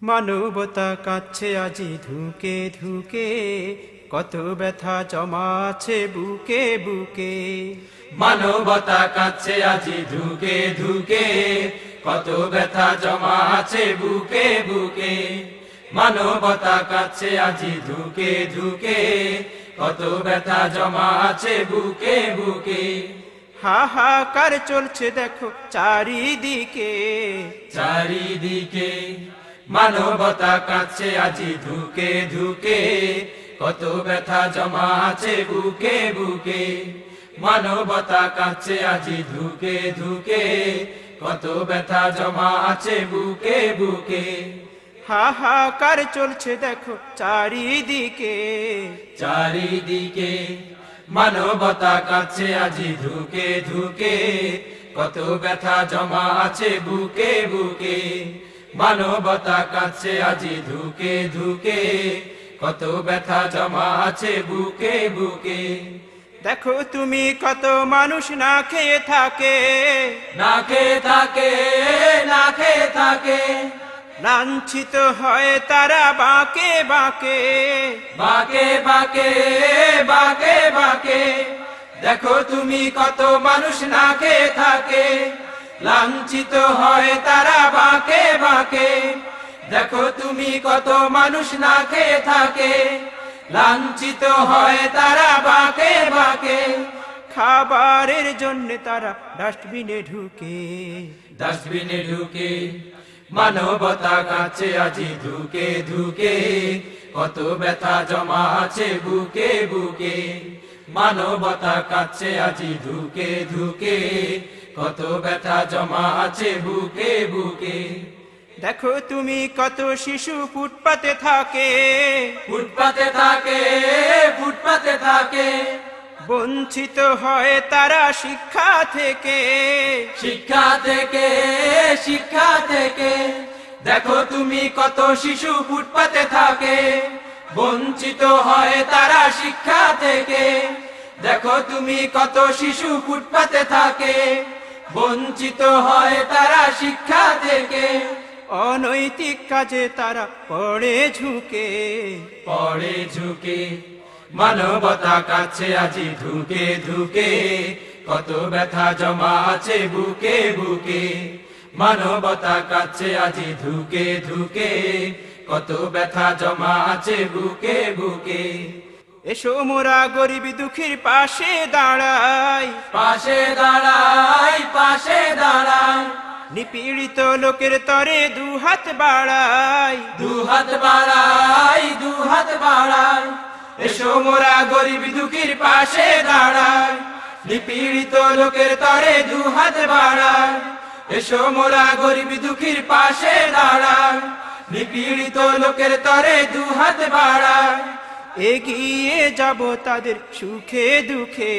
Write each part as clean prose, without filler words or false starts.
মানবতা কাচ্ছে আজি ধুকে ধুকে, কত ব্যথা জমা আছে বুকে বুকে। মানবতা কাচ্ছে আজি ধুকে ধুকে, কত ব্যথা জমা আছে বুকে বুকে। মানবতা কাচ্ছে আজি ধুকে ধুকে, কত ব্যথা জমা আছে বুকে বুকে। হাহাকার চলছে দেখো চারিদিকে, চারিদিকে মানবতা কাচ্ছে আজি ধুকে ধুকে, কত ব্যথা জমা আছে বুকে বুকে। মানবতা কাচ্ছে আজি ধুকে ধুকে, কত ব্যথা জমা আছে বুকে বুকে। হাহাকার চলছে দেখো চারিদিকে, চারিদিকে মানবতা কাচ্ছে আজি ধুকে ধুকে, কত ব্যথা জমা আছে বুকে বুকে। মানবতা কাচ্ছে আজি ধুকে ধুকে, কত ব্যথা জমা আছে বুকে বুকে। দেখো তুমি কত মানুষ না খেয়ে থাকে, না খেয়ে থাকে, না খেয়ে থাকে, লাঞ্ছিত হয় তারা বাঁকে বাঁকে, বাঁকে বাঁকে, বাঁকে বাঁকে। দেখো তুমি কত মানুষ না খেয়ে থাকে, লাঞ্ছিত হয় তারা বাঁকে বাঁকে। দেখো তুমি কত মানুষ না খেয়ে থাকে, লাঞ্ছিত হয় তারা বাঁকে বাঁকে। খাবারের জন্য তারা ডাস্টবিনে ঢুকে, ডাস্টবিনে ঢুকে মানবতা কাচ্ছে আজি ধুকে ধুকে, কত ব্যথা জমা আছে বুকে বুকে। মানবতা কাচ্ছে আজি ধুকে ধুকে, কত ব্যথা জমা আছে বুকে বুকে। দেখো তুমি কত শিশু ফুটপাতে থাকে, ফুটপাতে থাকে, ফুটপাতে থাকে, বঞ্চিত হয় তারা শিক্ষা থেকে, শিক্ষা থেকে, শিক্ষা থেকে। দেখো তুমি কত শিশু ফুটপাতে থাকে, বঞ্চিত হয় তারা শিক্ষা থেকে। দেখো তুমি কত শিশু ফুটপাতে থাকে, বঞ্চিত হয় তারা শিক্ষা থেকে। অনৈতিক কাজে তারা পড়ে ঝুঁকে, পড়ে ঝুঁকে মানবতা কাচ্ছে আজি ধুকে ধুকে, কত ব্যথা জমা আছে বুকে বুকে। মানবতা কাচ্ছে আজি ধুকে ধুকে, কত ব্যথা জমা আছে বুকে বুকে। এসো মোরা গরিব দুঃখীর পাশে দাঁড়াই, পাশে দাঁড়াই, পাশে দাঁড়াই, নিপীড়িত লোকের তরে দুহাত বাড়াই, দুহাত বাড়াই, দুহাত বাড়াই। এসো মোরা গরিব দুঃখীর পাশে দাঁড়াই, নিপীড়িত লোকের তরে দুহাত বাড়াই। এসো মোরা গরিব দুঃখীর পাশে দাঁড়াই, নিপীড়িত লোকের তরে দুহাত বাড়াই। এগিয়ে যাব তাদের সুখে দুঃখে,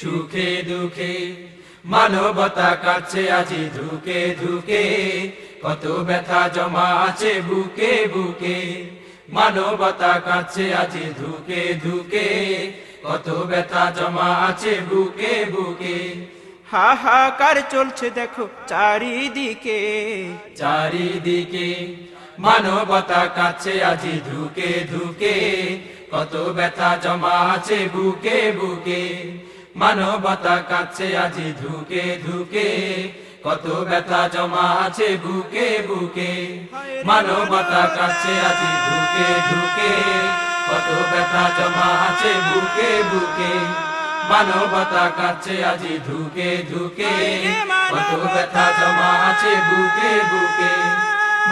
সুখে দুঃখে মানবতা কাচ্ছে আজি ধুকে ধুকে, কত ব্যথা জমা আছে বুকে বুকে। মানবতা কাচ্ছে আজি ধুকে ধুকে, কত ব্যথা জমা আছে বুকে বুকে। হাহাকার চলছে দেখো চারিদিকে, চারিদিকে মানবতা কাচ্ছে আজি ধুকে ধুকে, কত ব্যথা জমা আছে বুকে বুকে। মানবতা কাচ্ছে আজি ধুকে ধুকে, কত ব্যথা জমা আছে বুকে বুকে। মানবতা কাচ্ছে আজি ধুকে ধুকে, কত ব্যথা জমা আছে বুকে বুকে। মানবতা কাচ্ছে আজি ধুকে ধুকে, কত ব্যথা জমা আছে বুকে বুকে।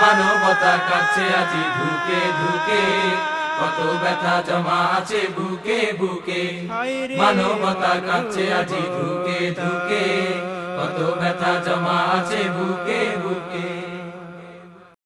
মানবতা কাচ্ছে আজি ধুকে ধুকে, কত ব্যথা জমা আছে বুকে বুকে। মানবতা কাচ্ছে আজি ধুকে ধুকে, কত ব্যথা জমা আছে বুকে বুকে।